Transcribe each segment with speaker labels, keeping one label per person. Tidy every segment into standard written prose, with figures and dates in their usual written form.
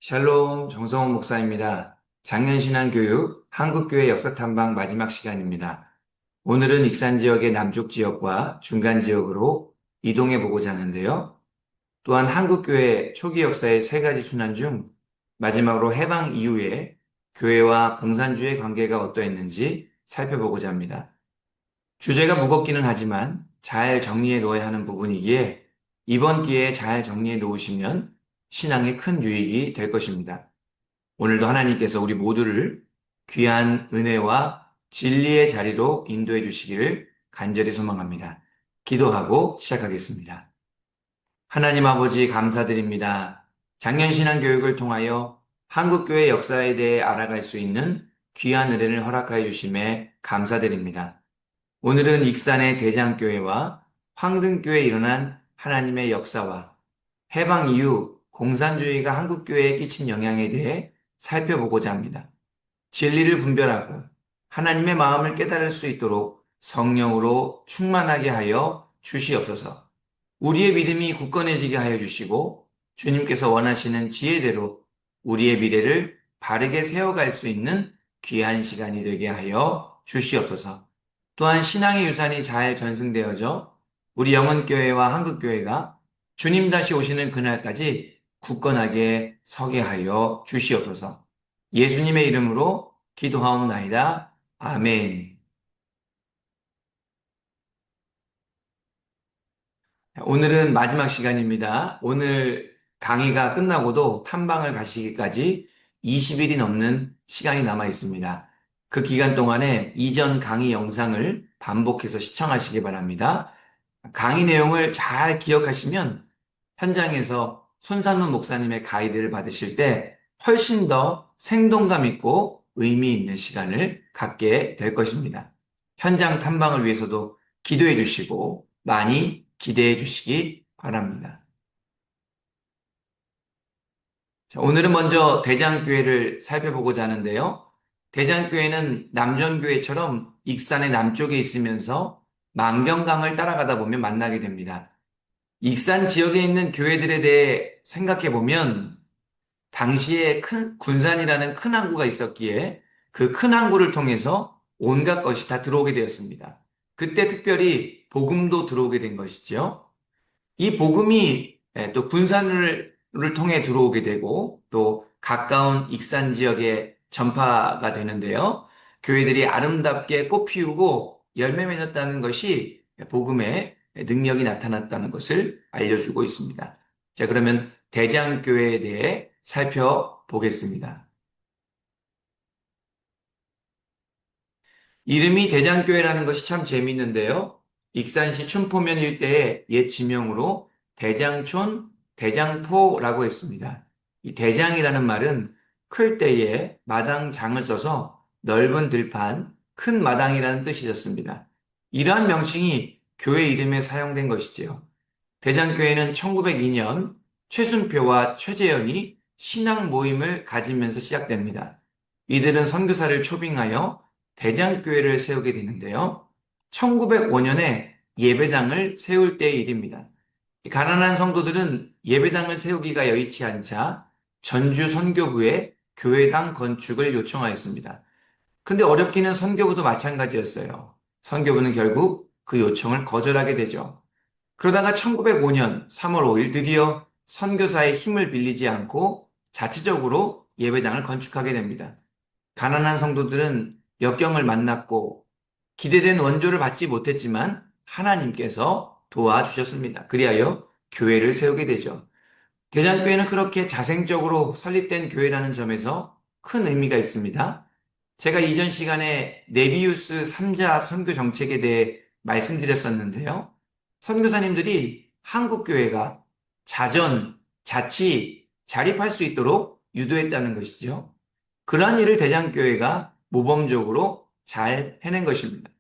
Speaker 1: 샬롬 정성호 목사입니다. 작년신앙교육 한국교회 역사탐방 마지막 시간입니다. 오늘은 익산 지역의 남쪽 지역과 중간 지역으로 이동해 보고자 하는데요. 또한 한국교회 초기 역사의 세 가지 순환 중 마지막으로 해방 이후에 교회와 공산주의 관계가 어떠했는지 살펴보고자 합니다. 주제가 무겁기는 하지만 잘 정리해 놓아야 하는 부분이기에 이번 기회에 잘 정리해 놓으시면 신앙에 큰 유익이 될 것입니다. 오늘도 하나님께서 우리 모두를 귀한 은혜와 진리의 자리로 인도해 주시기를 간절히 소망합니다. 기도하고 시작하겠습니다. 하나님 아버지 감사드립니다. 작년 신앙교육을 통하여 한국교회 역사에 대해 알아갈 수 있는 귀한 은혜를 허락하여 주심에 감사드립니다. 오늘은 익산의 대장교회와 황등교회에 일어난 하나님의 역사와 해방 이후 공산주의가 한국교회에 끼친 영향에 대해 살펴보고자 합니다. 진리를 분별하고 하나님의 마음을 깨달을 수 있도록 성령으로 충만하게 하여 주시옵소서. 우리의 믿음이 굳건해지게 하여 주시고 주님께서 원하시는 지혜대로 우리의 미래를 바르게 세워갈 수 있는 귀한 시간이 되게 하여 주시옵소서. 또한 신앙의 유산이 잘 전승되어져 우리 영혼교회와 한국교회가 주님 다시 오시는 그날까지 굳건하게 서게 하여 주시옵소서. 예수님의 이름으로 기도하옵나이다. 아멘. 오늘은 마지막 시간입니다. 오늘 강의가 끝나고도 탐방을 가시기까지 20일이 넘는 시간이 남아 있습니다. 그 기간 동안에 이전 강의 영상을 반복해서 시청하시기 바랍니다. 강의 내용을 잘 기억하시면 현장에서 손삼은 목사님의 가이드를 받으실 때 훨씬 더 생동감 있고 의미 있는 시간을 갖게 될 것입니다. 현장 탐방을 위해서도 기도해 주시고 많이 기대해 주시기 바랍니다. 자, 오늘은 먼저 대장교회를 살펴보고자 하는데요. 대장교회는 남전교회처럼 익산의 남쪽에 있으면서 망경강을 따라가다 보면 만나게 됩니다. 익산 지역에 있는 교회들에 대해 생각해 보면 당시에 큰 군산이라는 큰 항구가 있었기에 그 큰 항구를 통해서 온갖 것이 다 들어오게 되었습니다. 그때 특별히 복음도 들어오게 된 것이죠. 이 복음이 또 군산을 통해 들어오게 되고 또 가까운 익산 지역에 전파가 되는데요. 교회들이 아름답게 꽃 피우고 열매 맺었다는 것이 복음의 능력이 나타났다는 것을 알려주고 있습니다. 자, 그러면 대장교회에 대해 살펴보겠습니다. 이름이 대장교회라는 것이 참 재미있는데요. 익산시 춘포면 일대의 옛 지명으로 대장촌, 대장포라고 했습니다. 이 대장이라는 말은 클 때에 마당장을 써서 넓은 들판, 큰 마당이라는 뜻이 었습니다. 이러한 명칭이 교회 이름에 사용된 것이지요. 대장교회는 1902년 최순표와 최재현이 신앙 모임을 가지면서 시작됩니다. 이들은 선교사를 초빙하여 대장교회를 세우게 되는데요. 1905년에 예배당을 세울 때의 일입니다. 가난한 성도들은 예배당을 세우기가 여의치 않자 전주 선교부에 교회당 건축을 요청하였습니다. 근데 어렵기는 선교부도 마찬가지였어요. 선교부는 결국 그 요청을 거절하게 되죠. 그러다가 1905년 3월 5일 드디어 선교사의 힘을 빌리지 않고 자체적으로 예배당을 건축하게 됩니다. 가난한 성도들은 역경을 만났고 기대된 원조를 받지 못했지만 하나님께서 도와주셨습니다. 그리하여 교회를 세우게 되죠. 대장교회는 그렇게 자생적으로 설립된 교회라는 점에서 큰 의미가 있습니다. 제가 이전 시간에 네비우스 3자 선교 정책에 대해 말씀드렸었는데요. 선교사님들이 한국교회가 자전, 자치, 자립할 수 있도록 유도했다는 것이죠. 그러한 일을 대장교회가 모범적으로 잘 해낸 것입니다.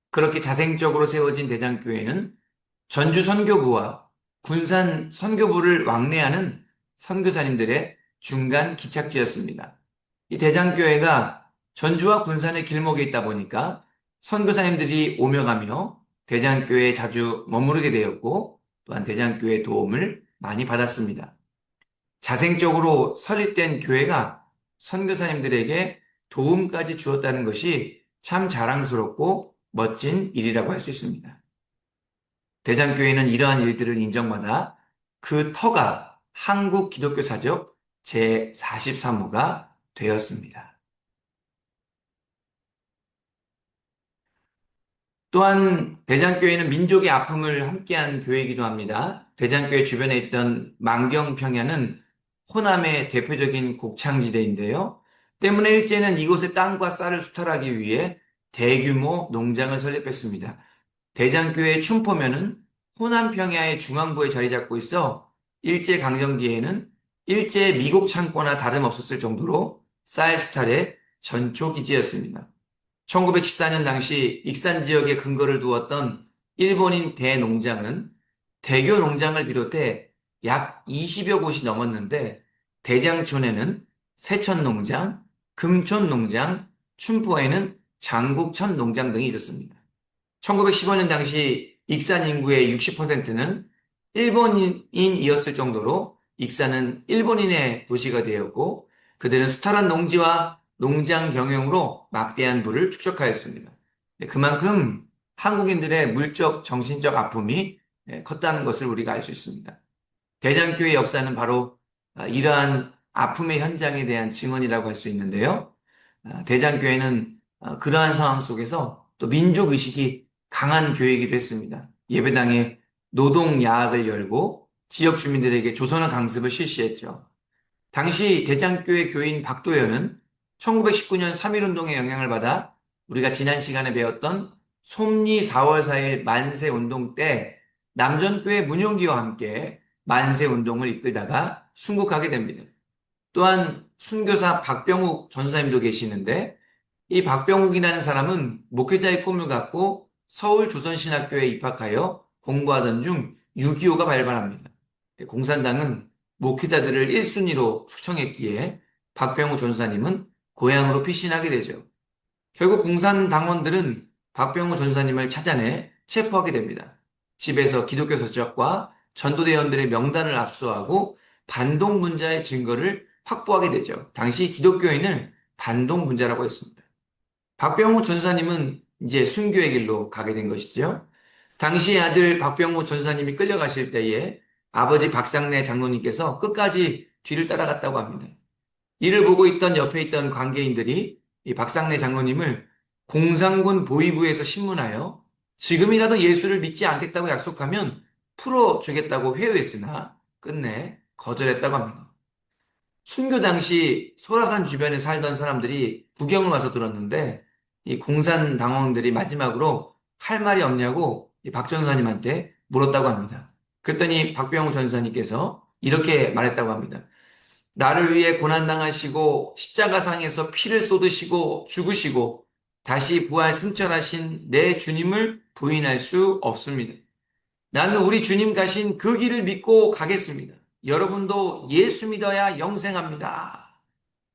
Speaker 1: 그렇게 자생적으로 세워진 대장교회는 전주 선교부와 군산 선교부를 왕래하는 선교사님들의 중간 기착지였습니다. 이 대장교회가 전주와 군산의 길목에 있다 보니까 선교사님들이 오며 가며 대장교회에 자주 머무르게 되었고 또한 대장교회의 도움을 많이 받았습니다. 자생적으로 설립된 교회가 선교사님들에게 도움까지 주었다는 것이 참 자랑스럽고 멋진 일이라고 할 수 있습니다. 대장교회는 이러한 일들을 인정받아 그 터가 한국 기독교 사적 제43호가 되었습니다. 또한 대장교회는 민족의 아픔을 함께한 교회이기도 합니다. 대장교회 주변에 있던 만경평야는 호남의 대표적인 곡창지대인데요. 때문에 일제는 이곳에 땅과 쌀을 수탈하기 위해 대규모 농장을 설립했습니다. 대장교회 춘포면은 호남 평야의 중앙부에 자리 잡고 있어 일제 강점기에는 일제 미국 창고나 다름없었을 정도로 쌀 수탈의 전초 기지였습니다. 1914년 당시 익산 지역에 근거를 두었던 일본인 대농장은 대교 농장을 비롯해 약 20여 곳이 넘었는데 대장촌에는 세천 농장, 금촌 농장, 춘포에는 장국천 농장 등이 있었습니다. 1915년 당시 익산 인구의 60%는 일본인이었을 정도로 익산은 일본인의 도시가 되었고 그들은 수탈한 농지와 농장 경영으로 막대한 부를 축적하였습니다. 그만큼 한국인들의 물적, 정신적 아픔이 컸다는 것을 우리가 알 수 있습니다. 대장교의 역사는 바로 이러한 아픔의 현장에 대한 증언이라고 할 수 있는데요. 대장교회는 그러한 상황 속에서 또 민족의식이 강한 교회이기도 했습니다. 예배당에 노동야학을 열고 지역 주민들에게 조선어 강습을 실시했죠. 당시 대장교회 교인 박도연은 1919년 3.1운동의 영향을 받아 우리가 지난 시간에 배웠던 솜리 4월 4일 만세운동 때 남전교회 문용기와 함께 만세운동을 이끌다가 순국하게 됩니다. 또한 순교사 박병욱 전사님도 계시는데 이 박병욱이라는 사람은 목회자의 꿈을 갖고 서울 조선신학교에 입학하여 공부하던 중 6.25가 발발합니다. 공산당은 목회자들을 1순위로 초청했기에 박병욱 전사님은 고향으로 피신하게 되죠. 결국 공산당원들은 박병호 전사님을 찾아내 체포하게 됩니다. 집에서 기독교 서적과 전도대원들의 명단을 압수하고 반동분자의 증거를 확보하게 되죠. 당시 기독교인을 반동분자라고 했습니다. 박병호 전사님은 이제 순교의 길로 가게 된 것이죠. 당시 아들 박병호 전사님이 끌려가실 때에 아버지 박상래 장로님께서 끝까지 뒤를 따라갔다고 합니다. 이를 보고 있던 옆에 있던 관계인들이 이 박상래 장로님을 공산군 보위부에서 신문하여 지금이라도 예수를 믿지 않겠다고 약속하면 풀어주겠다고 회유했으나 끝내 거절했다고 합니다. 순교 당시 소라산 주변에 살던 사람들이 구경을 와서 들었는데 이 공산당원들이 마지막으로 할 말이 없냐고 이 박 전사님한테 물었다고 합니다. 그랬더니 박병호 전사님께서 이렇게 말했다고 합니다. 나를 위해 고난당하시고 십자가상에서 피를 쏟으시고 죽으시고 다시 부활 승천하신 내 주님을 부인할 수 없습니다. 나는 우리 주님 가신 그 길을 믿고 가겠습니다. 여러분도 예수 믿어야 영생합니다.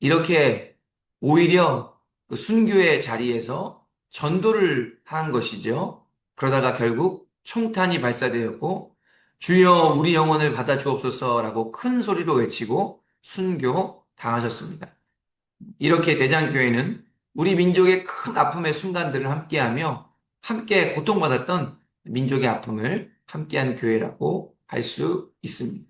Speaker 1: 이렇게 오히려 그 순교의 자리에서 전도를 한 것이죠. 그러다가 결국 총탄이 발사되었고 주여 우리 영혼을 받아 주옵소서라고 큰 소리로 외치고 순교 당하셨습니다. 이렇게 대장교회는 우리 민족의 큰 아픔의 순간들을 함께하며 함께 고통받았던 민족의 아픔을 함께한 교회라고 할 수 있습니다.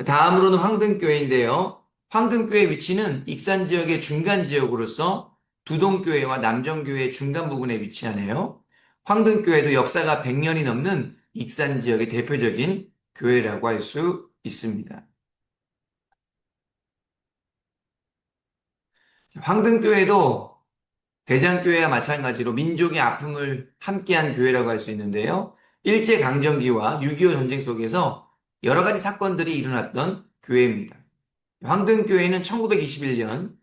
Speaker 1: 다음으로는 황등교회인데요. 황등교회 위치는 익산 지역의 중간 지역으로서 두동교회와 남정교회의 중간 부분에 위치하네요. 황등교회도 역사가 100년이 넘는 익산 지역의 대표적인 교회라고 할 수 있습니다. 황등교회도 대장교회와 마찬가지로 민족의 아픔을 함께한 교회라고 할 수 있는데요. 일제강점기와 6.25 전쟁 속에서 여러 가지 사건들이 일어났던 교회입니다. 황등교회는 1921년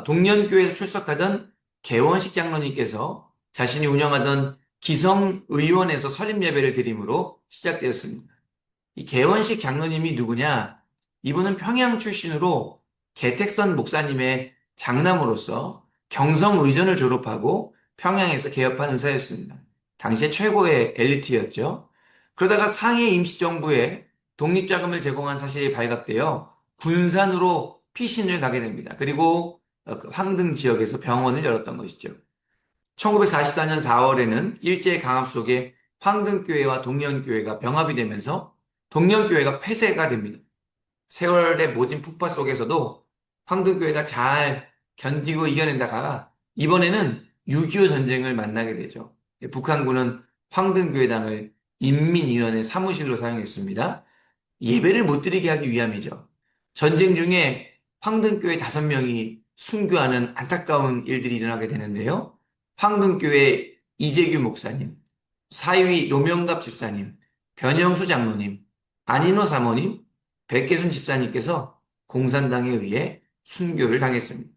Speaker 1: 동년교회에서 출석하던 개원식 장로님께서 자신이 운영하던 기성의원에서 설립 예배를 드림으로 시작되었습니다. 이 개원식 장로님이 누구냐? 이분은 평양 출신으로 개택선 목사님의 장남으로서 경성의전을 졸업하고 평양에서 개업한 의사였습니다. 당시에 최고의 엘리트였죠. 그러다가 상해 임시정부에 독립자금을 제공한 사실이 발각되어 군산으로 피신을 가게 됩니다. 그리고 그 황등 지역에서 병원을 열었던 것이죠. 1944년 4월에는 일제의 강압 속에 황등교회와 동년교회가 병합이 되면서 동년교회가 폐쇄가 됩니다. 세월의 모진 풍파 속에서도 황등교회가 잘 견디고 이겨낸다가 이번에는 6.25 전쟁을 만나게 되죠. 북한군은 황등교회당을 인민위원회 사무실로 사용했습니다. 예배를 못 드리게 하기 위함이죠. 전쟁 중에 황등교회 5명이 순교하는 안타까운 일들이 일어나게 되는데요. 황등교회 이재규 목사님, 사위 노명갑 집사님, 변영수 장로님, 안인호 사모님, 백계순 집사님께서 공산당에 의해 순교를 당했습니다.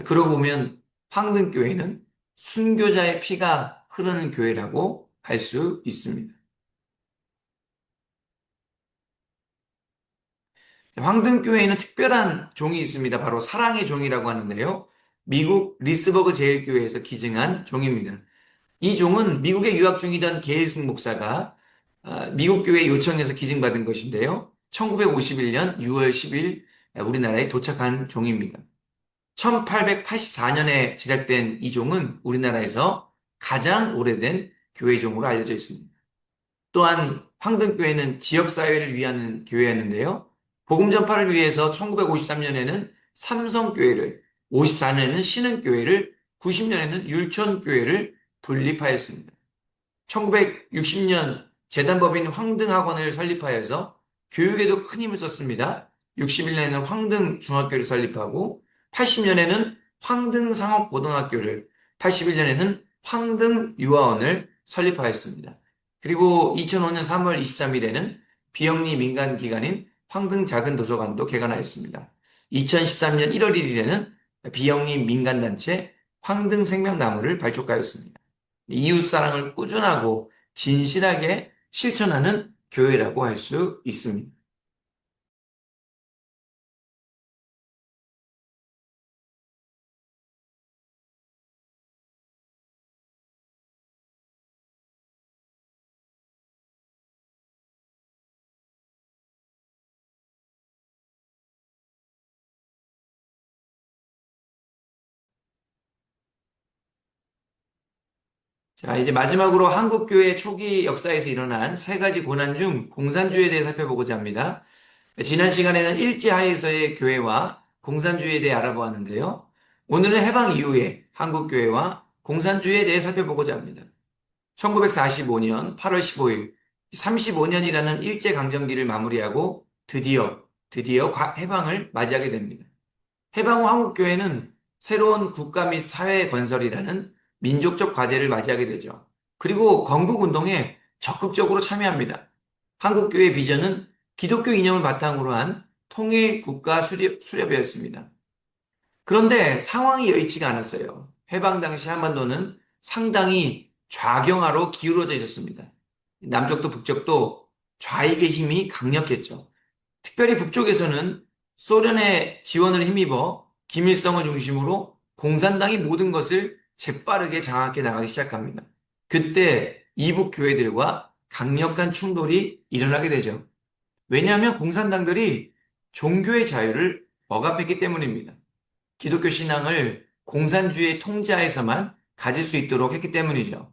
Speaker 1: 그러고 보면 황등교회는 순교자의 피가 흐르는 교회라고 할 수 있습니다. 황등교회에는 특별한 종이 있습니다. 바로 사랑의 종이라고 하는데요. 미국 리스버그 제일교회에서 기증한 종입니다. 이 종은 미국에 유학 중이던 게일승 목사가 미국 교회 요청해서 기증받은 것인데요. 1951년 6월 10일 우리나라에 도착한 종입니다. 1884년에 제작된 이 종은 우리나라에서 가장 오래된 교회 종으로 알려져 있습니다. 또한 황등교회는 지역사회를 위한 교회였는데요. 복음 전파를 위해서 1953년에는 삼성교회를, 54년에는 신흥교회를, 90년에는 율촌교회를 분립하였습니다. 1960년 재단법인 황등학원을 설립하여서 교육에도 큰 힘을 썼습니다. 61년에는 황등중학교를 설립하고 80년에는 황등상업고등학교를, 81년에는 황등유아원을 설립하였습니다. 그리고 2005년 3월 23일에는 비영리 민간기관인 황등작은도서관도 개관하였습니다. 2013년 1월 1일에는 비영리 민간단체 황등생명나무를 발족하였습니다. 이웃사랑을 꾸준하고 진실하게 실천하는 교회라고 할 수 있습니다. 자, 이제 마지막으로 한국교회 초기 역사에서 일어난 세 가지 고난 중 공산주의에 대해 살펴보고자 합니다. 지난 시간에는 일제하에서의 교회와 공산주의에 대해 알아보았는데요. 오늘은 해방 이후의 한국교회와 공산주의에 대해 살펴보고자 합니다. 1945년 8월 15일, 35년이라는 일제강점기를 마무리하고 드디어 해방을 맞이하게 됩니다. 해방 후 한국교회는 새로운 국가 및 사회 건설이라는 민족적 과제를 맞이하게 되죠. 그리고 건국운동에 적극적으로 참여합니다. 한국교회 비전은 기독교 이념을 바탕으로 한 통일 국가 수렵이었습니다. 그런데 상황이 여의치가 않았어요. 해방 당시 한반도는 상당히 좌경화로 기울어져 있었습니다. 남쪽도 북쪽도 좌익의 힘이 강력했죠. 특별히 북쪽에서는 소련의 지원을 힘입어 김일성을 중심으로 공산당이 모든 것을 재빠르게 장악해 나가기 시작합니다. 그때 이북 교회들과 강력한 충돌이 일어나게 되죠. 왜냐하면 공산당들이 종교의 자유를 억압했기 때문입니다. 기독교 신앙을 공산주의의 통제하에서만 가질 수 있도록 했기 때문이죠.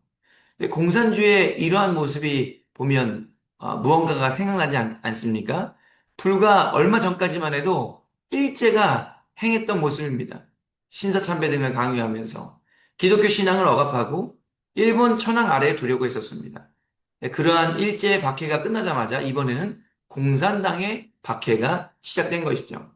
Speaker 1: 공산주의의 이러한 모습이 보면 무언가가 생각나지 않습니까? 불과 얼마 전까지만 해도 일제가 행했던 모습입니다. 신사참배 등을 강요하면서 기독교 신앙을 억압하고 일본 천황 아래에 두려고 했었습니다. 그러한 일제의 박해가 끝나자마자 이번에는 공산당의 박해가 시작된 것이죠.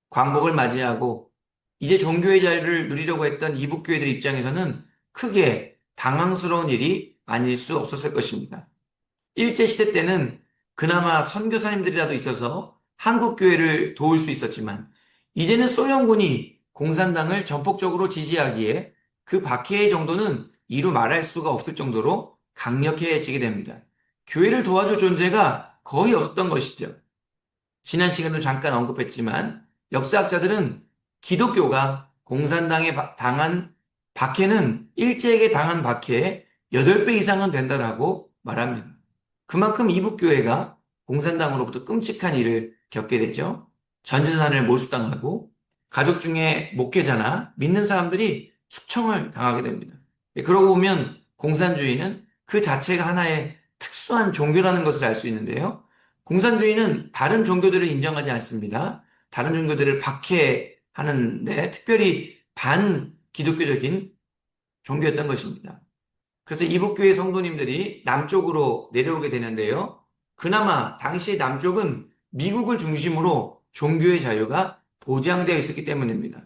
Speaker 1: 광복을 맞이하고 이제 종교의 자유를 누리려고 했던 이북교회들 입장에서는 크게 당황스러운 일이 아닐 수 없었을 것입니다. 일제시대 때는 그나마 선교사님들이라도 있어서 한국교회를 도울 수 있었지만 이제는 소련군이 공산당을 전폭적으로 지지하기에 그 박해의 정도는 이루 말할 수가 없을 정도로 강력해지게 됩니다. 교회를 도와줄 존재가 거의 없었던 것이죠. 지난 시간도 잠깐 언급했지만 역사학자들은 기독교가 공산당에 당한 박해는 일제에게 당한 박해의 8배 이상은 된다라고 말합니다. 그만큼 이북교회가 공산당으로부터 끔찍한 일을 겪게 되죠. 전 재산을 몰수당하고 가족 중에 목회자나 믿는 사람들이 숙청을 당하게 됩니다. 그러고 보면 공산주의는 그 자체가 하나의 특수한 종교라는 것을 알 수 있는데요. 공산주의는 다른 종교들을 인정하지 않습니다. 다른 종교들을 박해하는데 특별히 반기독교적인 종교였던 것입니다. 그래서 이북교회 성도님들이 남쪽으로 내려오게 되는데요. 그나마 당시 남쪽은 미국을 중심으로 종교의 자유가 보장되어 있었기 때문입니다.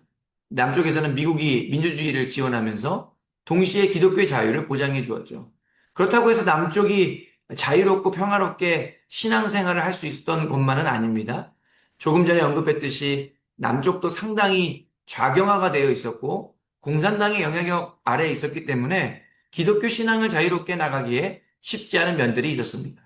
Speaker 1: 남쪽에서는 미국이 민주주의를 지원하면서 동시에 기독교의 자유를 보장해 주었죠. 그렇다고 해서 남쪽이 자유롭고 평화롭게 신앙생활을 할 수 있었던 곳만은 아닙니다. 조금 전에 언급했듯이 남쪽도 상당히 좌경화가 되어 있었고 공산당의 영향력 아래에 있었기 때문에 기독교 신앙을 자유롭게 나가기에 쉽지 않은 면들이 있었습니다.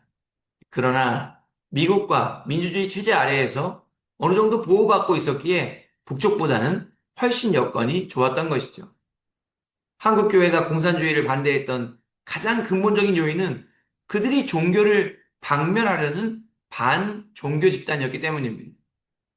Speaker 1: 그러나 미국과 민주주의 체제 아래에서 어느 정도 보호받고 있었기에 북쪽보다는 훨씬 여건이 좋았던 것이죠. 한국교회가 공산주의를 반대했던 가장 근본적인 요인은 그들이 종교를 박멸하려는 반종교 집단이었기 때문입니다.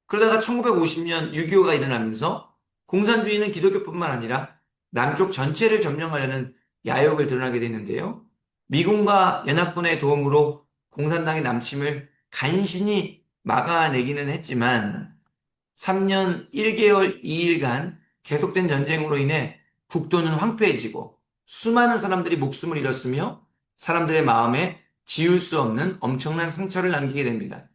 Speaker 1: 그러다가 1950년 6.25가 일어나면서 공산주의는 기독교뿐만 아니라 남쪽 전체를 점령하려는 야욕을 드러나게 됐는데요. 미군과 연합군의 도움으로 공산당의 남침을 간신히 막아내기는 했지만 3년 1개월 2일간 계속된 전쟁으로 인해 국도는 황폐해지고 수많은 사람들이 목숨을 잃었으며 사람들의 마음에 지울 수 없는 엄청난 상처를 남기게 됩니다.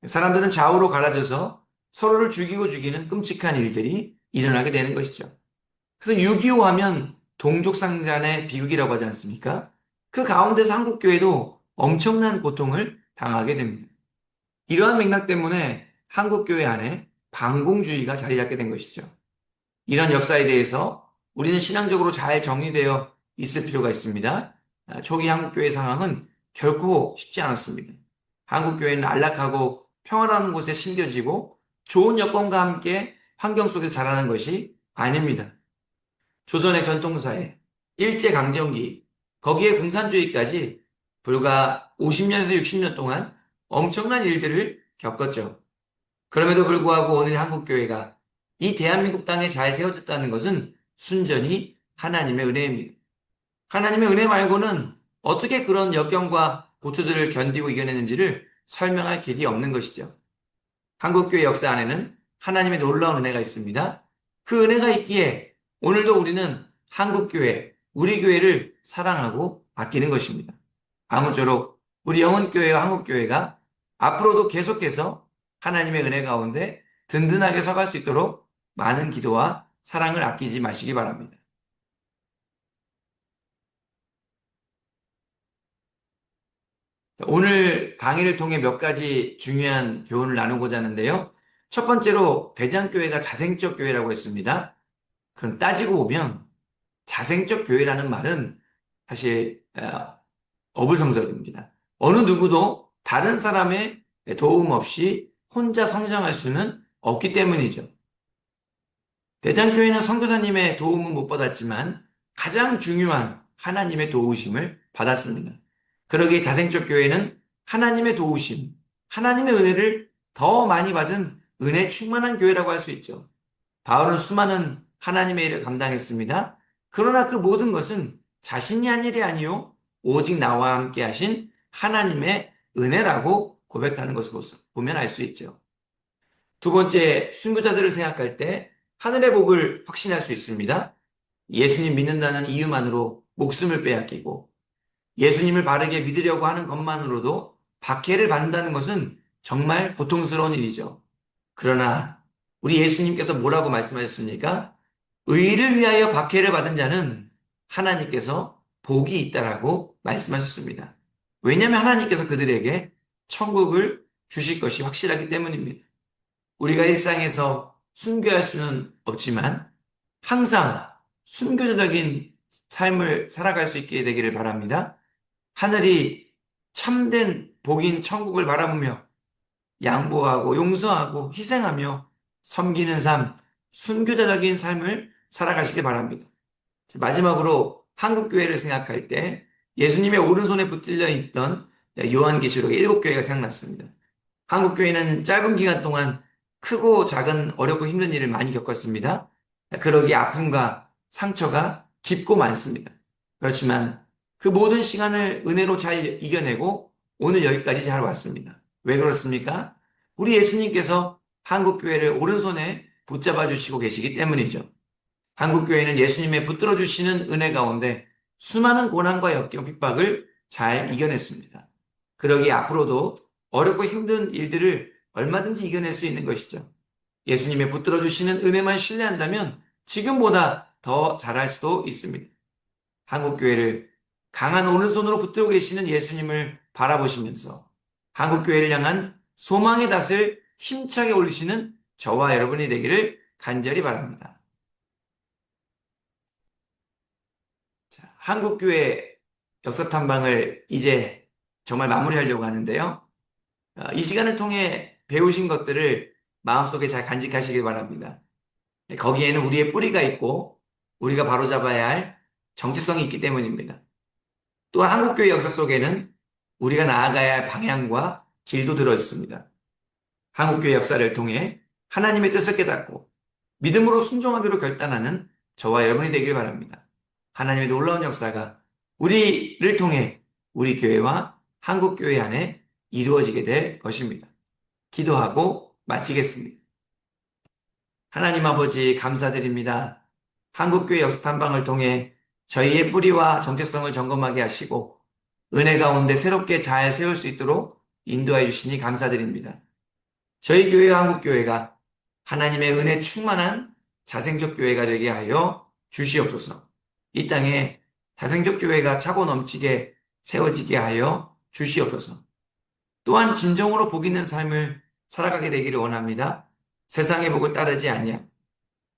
Speaker 1: 사람들은 좌우로 갈라져서 서로를 죽이고 죽이는 끔찍한 일들이 일어나게 되는 것이죠. 그래서 6.25 하면 동족상잔의 비극이라고 하지 않습니까? 그 가운데서 한국교회도 엄청난 고통을 당하게 됩니다. 이러한 맥락 때문에 한국교회 안에 반공주의가 자리 잡게 된 것이죠. 이런 역사에 대해서 우리는 신앙적으로 잘 정리되어 있을 필요가 있습니다. 초기 한국교회 상황은 결코 쉽지 않았습니다. 한국교회는 안락하고 평화로운 곳에 심겨지고 좋은 여건과 함께 환경 속에서 자라는 것이 아닙니다. 조선의 전통사회, 일제강점기, 거기에 공산주의까지 불과 50년에서 60년 동안 엄청난 일들을 겪었죠. 그럼에도 불구하고 오늘 한국교회가 이 대한민국 땅에 잘 세워졌다는 것은 순전히 하나님의 은혜입니다. 하나님의 은혜 말고는 어떻게 그런 역경과 고초들을 견디고 이겨내는지를 설명할 길이 없는 것이죠. 한국교회 역사 안에는 하나님의 놀라운 은혜가 있습니다. 그 은혜가 있기에 오늘도 우리는 한국교회, 우리 교회를 사랑하고 아끼는 것입니다. 아무쪼록 우리 영혼교회와 한국교회가 앞으로도 계속해서 하나님의 은혜 가운데 든든하게 서갈 수 있도록 많은 기도와 사랑을 아끼지 마시기 바랍니다. 오늘 강의를 통해 몇 가지 중요한 교훈을 나누고자 하는데요. 첫 번째로 대장교회가 자생적 교회라고 했습니다. 그럼 따지고 보면 자생적 교회라는 말은 사실 어불성설입니다. 어느 누구도 다른 사람의 도움 없이 혼자 성장할 수는 없기 때문이죠. 대장교회는 선교사님의 도움은 못 받았지만 가장 중요한 하나님의 도우심을 받았습니다. 그러기에 자생적 교회는 하나님의 도우심, 하나님의 은혜를 더 많이 받은 은혜 충만한 교회라고 할 수 있죠. 바울은 수많은 하나님의 일을 감당했습니다. 그러나 그 모든 것은 자신이 한 일이 아니요 오직 나와 함께 하신 하나님의 은혜라고 고백하는 것을 보면 알 수 있죠. 두 번째, 순교자들을 생각할 때 하늘의 복을 확신할 수 있습니다. 예수님 믿는다는 이유만으로 목숨을 빼앗기고 예수님을 바르게 믿으려고 하는 것만으로도 박해를 받는다는 것은 정말 고통스러운 일이죠. 그러나 우리 예수님께서 뭐라고 말씀하셨습니까? 의를 위하여 박해를 받은 자는 하나님께서 복이 있다라고 말씀하셨습니다. 왜냐하면 하나님께서 그들에게 천국을 주실 것이 확실하기 때문입니다. 우리가 일상에서 순교할 수는 없지만 항상 순교적인 삶을 살아갈 수 있게 되기를 바랍니다. 하늘이 참된 복인 천국을 바라보며 양보하고 용서하고 희생하며 섬기는 삶, 순교자적인 삶을 살아가시기 바랍니다. 마지막으로 한국교회를 생각할 때 예수님의 오른손에 붙들려 있던 요한계시록 7교회가 생각났습니다. 한국교회는 짧은 기간 동안 크고 작은 어렵고 힘든 일을 많이 겪었습니다. 그러기에 아픔과 상처가 깊고 많습니다. 그렇지만 그 모든 시간을 은혜로 잘 이겨내고 오늘 여기까지 잘 왔습니다. 왜 그렇습니까? 우리 예수님께서 한국교회를 오른손에 붙잡아 주시고 계시기 때문이죠. 한국교회는 예수님의 붙들어 주시는 은혜 가운데 수많은 고난과 역경, 핍박을 잘 이겨냈습니다. 그러기에 앞으로도 어렵고 힘든 일들을 얼마든지 이겨낼 수 있는 것이죠. 예수님의 붙들어 주시는 은혜만 신뢰한다면 지금보다 더 잘할 수도 있습니다. 한국교회를 강한 오른손으로 붙들고 계시는 예수님을 바라보시면서 한국교회를 향한 소망의 닷을 힘차게 올리시는 저와 여러분이 되기를 간절히 바랍니다. 자, 한국교회 역사탐방을 이제 정말 마무리하려고 하는데요. 이 시간을 통해 배우신 것들을 마음속에 잘 간직하시길 바랍니다. 거기에는 우리의 뿌리가 있고 우리가 바로잡아야 할 정체성이 있기 때문입니다. 또한 한국교회 역사 속에는 우리가 나아가야 할 방향과 길도 들어 있습니다. 한국교회 역사를 통해 하나님의 뜻을 깨닫고 믿음으로 순종하기로 결단하는 저와 여러분이 되길 바랍니다. 하나님의 놀라운 역사가 우리를 통해 우리 교회와 한국교회 안에 이루어지게 될 것입니다. 기도하고 마치겠습니다. 하나님 아버지 감사드립니다. 한국교회 역사탐방을 통해 저희의 뿌리와 정체성을 점검하게 하시고 은혜 가운데 새롭게 잘 세울 수 있도록 인도해 주시니 감사드립니다. 저희 교회와 한국교회가 하나님의 은혜 충만한 자생적 교회가 되게 하여 주시옵소서. 이 땅에 자생적 교회가 차고 넘치게 세워지게 하여 주시옵소서. 또한 진정으로 복 있는 삶을 살아가게 되기를 원합니다. 세상의 복을 따르지 아니하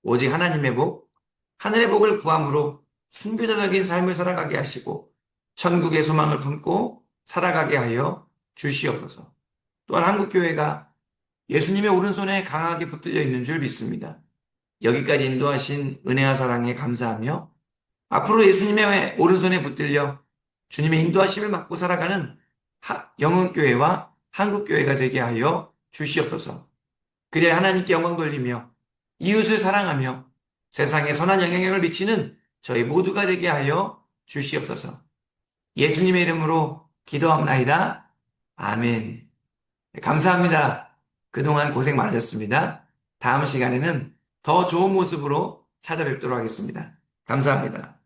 Speaker 1: 오직 하나님의 복, 하늘의 복을 구함으로 순교자적인 삶을 살아가게 하시고 천국의 소망을 품고 살아가게 하여 주시옵소서. 또한 한국교회가 예수님의 오른손에 강하게 붙들려 있는 줄 믿습니다. 여기까지 인도하신 은혜와 사랑에 감사하며 앞으로 예수님의 오른손에 붙들려 주님의 인도하심을 받고 살아가는 영흥교회와 한국교회가 되게 하여 주시옵소서. 그래야 하나님께 영광 돌리며 이웃을 사랑하며 세상에 선한 영향력을 미치는 저희 모두가 되게 하여 주시옵소서. 예수님의 이름으로 기도합나이다. 아멘. 감사합니다. 그동안 고생 많으셨습니다. 다음 시간에는 더 좋은 모습으로 찾아뵙도록 하겠습니다. 감사합니다.